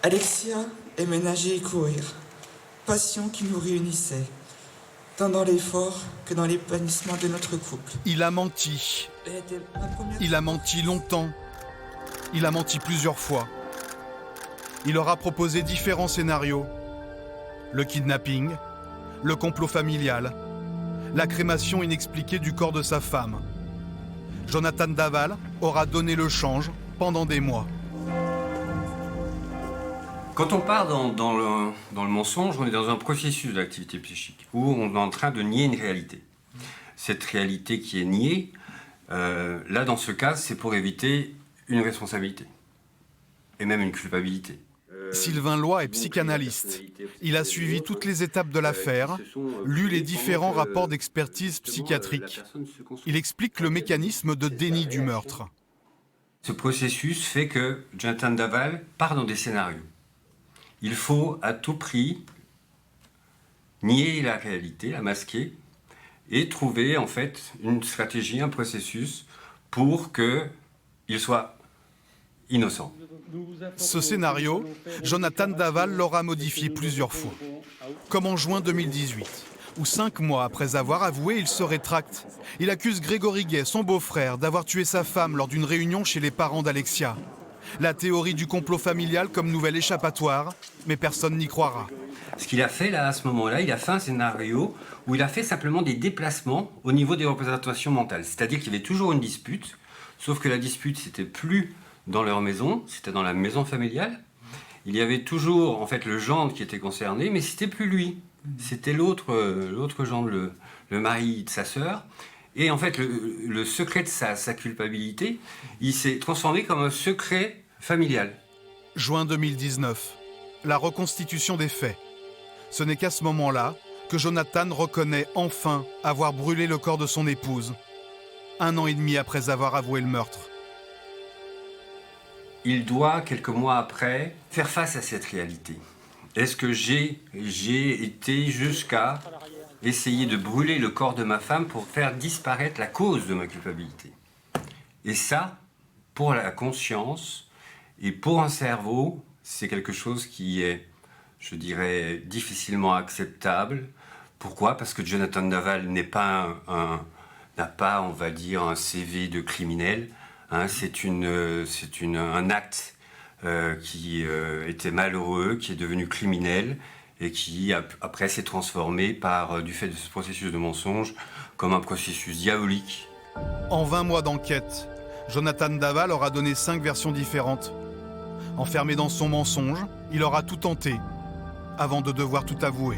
Alexia aimait nager et courir, passion qui nous réunissait, tant dans l'effort que dans l'épanouissement de notre couple. Il a menti. Elle était ma première Il a menti longtemps. Il a menti plusieurs fois. Il leur a proposé différents scénarios. Le kidnapping, le complot familial, la crémation inexpliquée du corps de sa femme. Jonathan Daval aura donné le change pendant des mois. Quand on part dans le mensonge, on est dans un processus d'activité psychique où on est en train de nier une réalité. Cette réalité qui est niée, là dans ce cas, c'est pour éviter une responsabilité et même une culpabilité. Sylvain Loy est psychanalyste. Il a suivi toutes les étapes de l'affaire, lu les différents rapports d'expertise psychiatrique. Il explique le mécanisme de déni du meurtre. Ce processus fait que Jonathan Daval part dans des scénarios. Il faut à tout prix nier la réalité, la masquer, et trouver en fait une stratégie, un processus pour qu'il soit innocent. Ce scénario, Jonathan Daval l'aura modifié plusieurs fois. Comme en juin 2018, où 5 mois après avoir avoué, il se rétracte. Il accuse Grégory Gay, son beau-frère, d'avoir tué sa femme lors d'une réunion chez les parents d'Alexia. La théorie du complot familial comme nouvelle échappatoire, mais personne n'y croira. Ce qu'il a fait là, à ce moment-là, il a fait un scénario où il a fait simplement des déplacements au niveau des représentations mentales. C'est-à-dire qu'il y avait toujours une dispute, sauf que la dispute, c'était plus dans leur maison, c'était dans la maison familiale. Il y avait toujours en fait le gendre qui était concerné, mais c'était plus lui. C'était l'autre gendre, le mari de sa sœur. Et en fait, le secret de sa culpabilité, il s'est transformé comme un secret familial. Juin 2019, la reconstitution des faits. Ce n'est qu'à ce moment-là que Jonathan reconnaît enfin avoir brûlé le corps de son épouse, 1 an et demi après avoir avoué le meurtre. Il doit, quelques mois après, faire face à cette réalité. Est-ce que j'ai été jusqu'à essayer de brûler le corps de ma femme pour faire disparaître la cause de ma culpabilité? Et ça, pour la conscience et pour un cerveau, c'est quelque chose qui est, je dirais, difficilement acceptable. Pourquoi? Parce que Jonathan Daval n'a pas, on va dire, un CV de criminel. Hein, c'est un acte qui était malheureux, qui est devenu criminel et qui après s'est transformé du fait de ce processus de mensonge comme un processus diabolique. En 20 mois d'enquête, Jonathan Daval aura donné 5 versions différentes. Enfermé dans son mensonge, il aura tout tenté avant de devoir tout avouer.